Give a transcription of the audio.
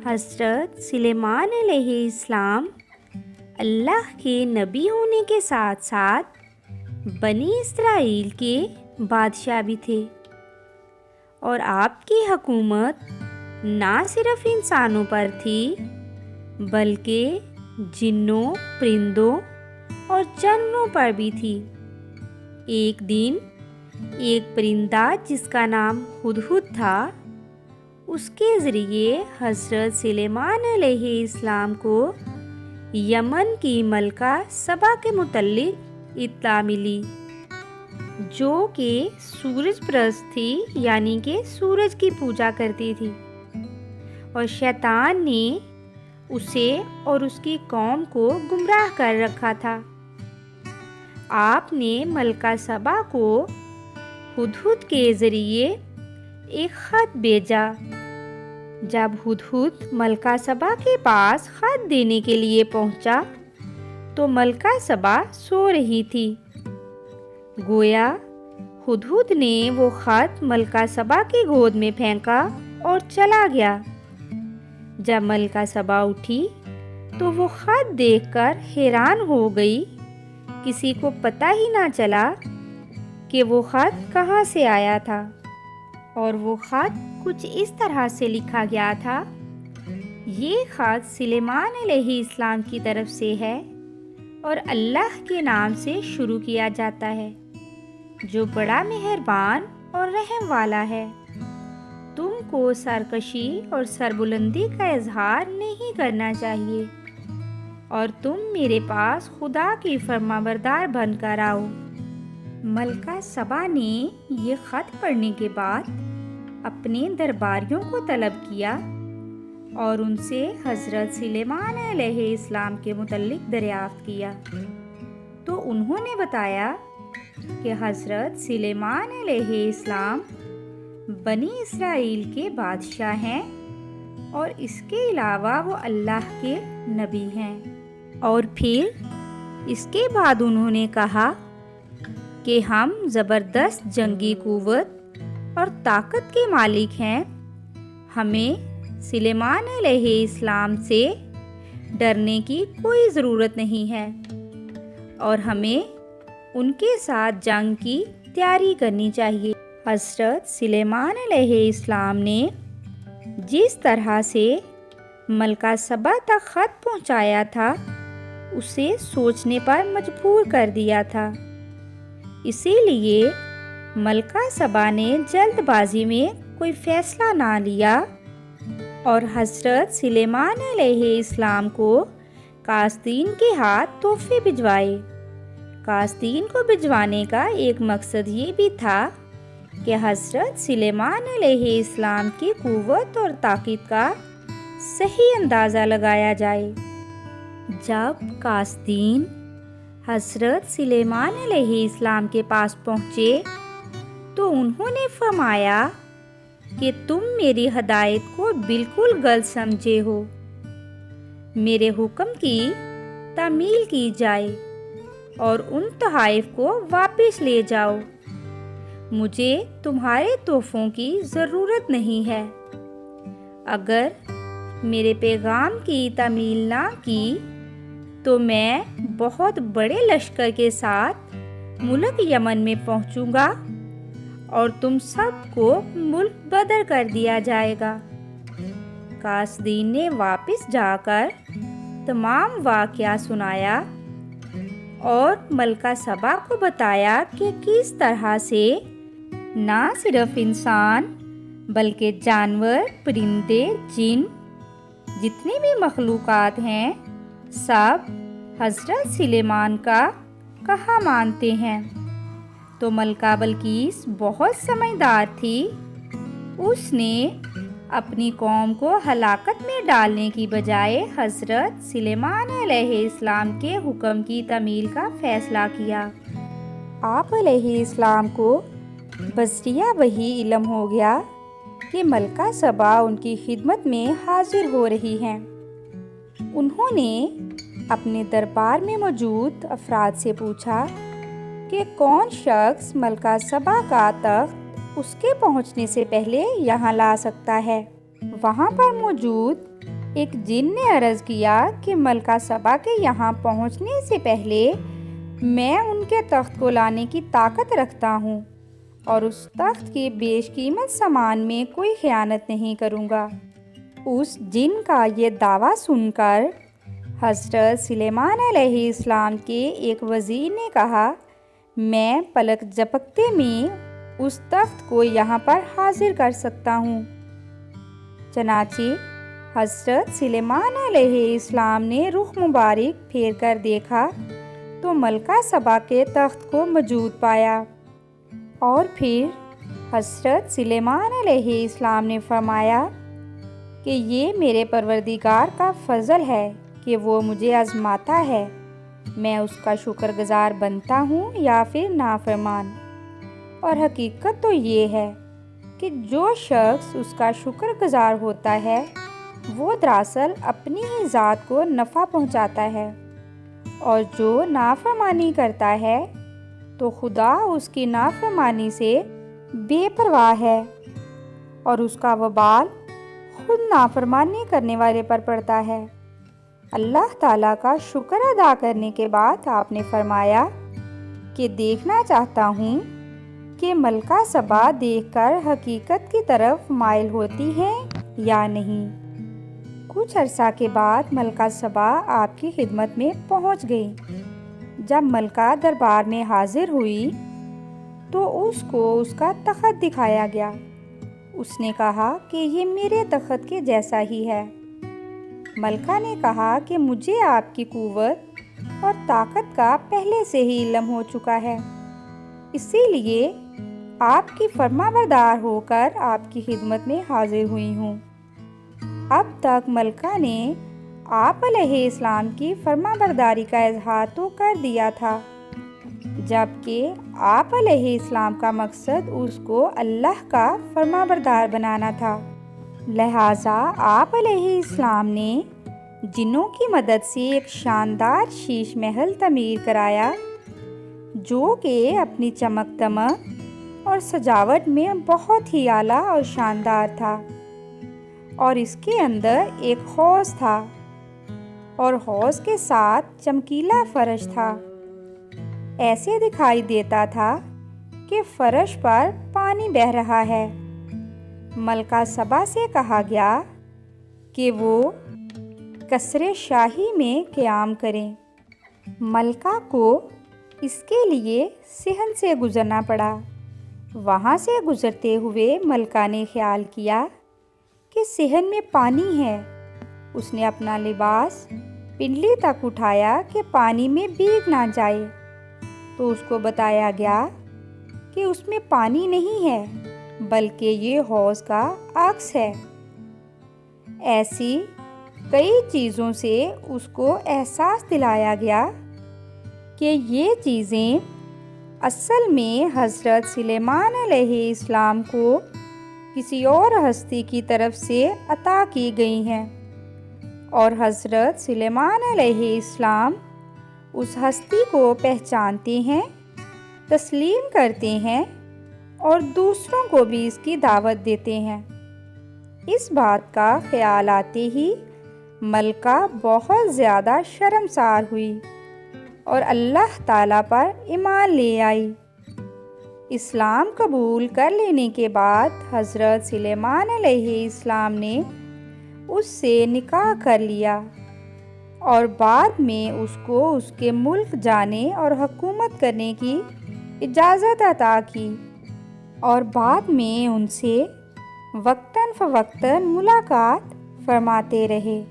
حضرت سلیمان علیہ السلام اللہ کے نبی ہونے کے ساتھ ساتھ بنی اسرائیل کے بادشاہ بھی تھے، اور آپ کی حکومت نہ صرف انسانوں پر تھی بلکہ جنوں، پرندوں اور جانوروں پر بھی تھی۔ ایک دن ایک پرندہ جس کا نام ہدہد تھا، اس کے ذریعے حضرت سلیمان علیہ السلام کو یمن کی ملکہ سبا کے متعلق اطلاع ملی، جو کہ سورج پرست تھی، یعنی کہ سورج کی پوجا کرتی تھی، اور شیطان نے اسے اور اس کی قوم کو گمراہ کر رکھا تھا۔ آپ نے ملکہ سبا کو ہدہد کے ذریعے ایک خط بھیجا۔ جب ہدہد ملکہ سبا کے پاس خط دینے کے لیے پہنچا تو ملکہ سبا سو رہی تھی۔ گویا ہدہد نے وہ خط ملکہ سبا کی گود میں پھینکا اور چلا گیا۔ جب ملکہ سبا اٹھی تو وہ خط دیکھ کر حیران ہو گئی۔ کسی کو پتہ ہی نہ چلا کہ وہ خط کہاں سے آیا تھا، اور وہ خط کچھ اس طرح سے لکھا گیا تھا: یہ خط سلیمان علیہ السلام کی طرف سے ہے اور اللہ کے نام سے شروع کیا جاتا ہے، جو بڑا مہربان اور رحم والا ہے۔ تم کو سرکشی اور سربلندی کا اظہار نہیں کرنا چاہیے، اور تم میرے پاس خدا کی فرمانبردار بن کر آؤ۔ ملکہ سبا نے یہ خط پڑھنے کے بعد اپنے درباریوں کو طلب کیا اور ان سے حضرت سلیمان علیہ السلام کے متعلق دریافت کیا، تو انہوں نے بتایا کہ حضرت سلیمان علیہ السلام بنی اسرائیل کے بادشاہ ہیں، اور اس کے علاوہ وہ اللہ کے نبی ہیں۔ اور پھر اس کے بعد انہوں نے کہا کہ ہم زبردست جنگی قوت اور طاقت کے مالک ہیں، ہمیں سلیمان علیہ السلام سے ڈرنے کی کوئی ضرورت نہیں ہے، اور ہمیں ان کے ساتھ جنگ کی تیاری کرنی چاہیے۔ حضرت سلیمان علیہ السلام نے جس طرح سے ملکہ سبا تک خط پہنچایا تھا، اسے سوچنے پر مجبور کر دیا تھا۔ اسی لیے ملکہ سبا نے جلد بازی میں کوئی فیصلہ نہ لیا اور حضرت سلیمان علیہ السلام کو قاصدین کے ہاتھ تحفے بھجوائے۔ قاصدین کو بھجوانے کا ایک مقصد یہ بھی تھا کہ حضرت سلیمان علیہ السلام کی قوت اور طاقت کا صحیح اندازہ لگایا جائے۔ جب قاصدین حضرت سلیمان علیہ السلام کے پاس پہنچے تو انہوں نے فرمایا کہ تم میری ہدایت کو بالکل غلط سمجھے ہو، میرے حکم کی تعمیل کی جائے اور ان تحائف کو واپس لے جاؤ۔ مجھے تمہارے تحفوں کی ضرورت نہیں ہے۔ اگر میرے پیغام کی تعمیل نہ کی تو میں بہت بڑے لشکر کے ساتھ ملک یمن میں پہنچوں گا اور تم سب کو ملک بدر کر دیا جائے گا۔ قاصدین نے واپس جا کر تمام واقعہ سنایا اور ملکہ سبا کو بتایا کہ کس طرح سے نہ صرف انسان بلکہ جانور، پرندے، جن، جتنی بھی مخلوقات ہیں، سب حضرت سلیمان کا کہا مانتے ہیں۔ تو ملکہ بلقیس بہت سمجھدار تھی۔ اس نے اپنی قوم کو ہلاکت میں ڈالنے کی بجائے حضرت سلیمان علیہ السلام کے حکم کی تعمیل کا فیصلہ کیا۔ آپ علیہ السلام کو بذریعہ وحی علم ہو گیا کہ ملکہ سبا ان کی خدمت میں حاضر ہو رہی ہیں۔ انہوں نے اپنے دربار میں موجود افراد سے پوچھا کہ کون شخص ملکہ سبا کا تخت اس کے پہنچنے سے پہلے یہاں لا سکتا ہے۔ وہاں پر موجود ایک جن نے عرض کیا کہ ملکہ سبا کے یہاں پہنچنے سے پہلے میں ان کے تخت کو لانے کی طاقت رکھتا ہوں اور اس تخت کے بیش قیمت سامان میں کوئی خیانت نہیں کروں گا۔ اس جن کا یہ دعویٰ سن کر حضرت سلیمان علیہ السلام کے ایک وزیر نے کہا، میں پلک جھپکتے میں اس تخت کو یہاں پر حاضر کر سکتا ہوں۔ چنانچہ حضرت سلیمان علیہ السلام نے رخ مبارک پھیر کر دیکھا تو ملکہ سبا کے تخت کو موجود پایا، اور پھر حضرت سلیمان علیہ السلام نے فرمایا کہ یہ میرے پروردگار کا فضل ہے کہ وہ مجھے آزماتا ہے، میں اس کا شکر گزار بنتا ہوں یا پھر نافرمان۔ اور حقیقت تو یہ ہے کہ جو شخص اس کا شکر گزار ہوتا ہے وہ دراصل اپنی ہی ذات کو نفع پہنچاتا ہے، اور جو نافرمانی کرتا ہے تو خدا اس کی نافرمانی سے بے پرواہ ہے، اور اس کا وبال خود نافرمانی کرنے والے پر پڑتا ہے۔ اللہ تعالیٰ کا شکر ادا کرنے کے بعد آپ نے فرمایا کہ دیکھنا چاہتا ہوں کہ ملکہ سبا دیکھ کر حقیقت کی طرف مائل ہوتی ہیں یا نہیں۔ کچھ عرصہ کے بعد ملکہ سبا آپ کی خدمت میں پہنچ گئی۔ جب ملکہ دربار میں حاضر ہوئی تو اس کو اس کا تخت دکھایا گیا۔ اس نے کہا کہ یہ میرے تخت کے جیسا ہی ہے۔ ملکہ نے کہا کہ مجھے آپ کی قوت اور طاقت کا پہلے سے ہی علم ہو چکا ہے، اسی لیے آپ کی فرما بردار ہو کر آپ کی خدمت میں حاضر ہوئی ہوں۔ اب تک ملکہ نے آپ علیہ السلام کی فرما برداری کا اظہار تو کر دیا تھا، جبکہ آپ علیہ السلام کا مقصد اس کو اللہ کا فرما بردار بنانا تھا۔ لہٰذا آپ علیہ السلام نے جنوں کی مدد سے ایک شاندار شیش محل تعمیر کرایا، جو کہ اپنی چمک دمک اور سجاوٹ میں بہت ہی اعلیٰ اور شاندار تھا، اور اس کے اندر ایک حوض تھا اور حوض کے ساتھ چمکیلا فرش تھا۔ ایسے دکھائی دیتا تھا کہ فرش پر پانی بہہ رہا ہے۔ ملکہ سبا سے کہا گیا کہ وہ قصر شاہی میں قیام کریں۔ ملکہ کو اس کے لیے صحن سے گزرنا پڑا۔ وہاں سے گزرتے ہوئے ملکہ نے خیال کیا کہ صحن میں پانی ہے۔ اس نے اپنا لباس پنڈلی تک اٹھایا کہ پانی میں بھیگ نہ جائے، تو اس کو بتایا گیا کہ اس میں پانی نہیں ہے بلکہ یہ حوض کا عکس ہے۔ ایسی کئی چیزوں سے اس کو احساس دلایا گیا کہ یہ چیزیں اصل میں حضرت سلیمان علیہ السلام کو کسی اور ہستی کی طرف سے عطا کی گئی ہیں، اور حضرت سلیمان علیہ السلام اس ہستی کو پہچانتے ہیں، تسلیم کرتے ہیں اور دوسروں کو بھی اس کی دعوت دیتے ہیں۔ اس بات کا خیال آتے ہی ملکہ بہت زیادہ شرمسار ہوئی اور اللہ تعالیٰ پر ایمان لے آئی۔ اسلام قبول کر لینے کے بعد حضرت سلیمان علیہ السلام نے اس سے نکاح کر لیا، اور بعد میں اس کو اس کے ملک جانے اور حکومت کرنے کی اجازت عطا کی، اور بعد میں ان سے وقتاً فوقتاً ملاقات فرماتے رہے۔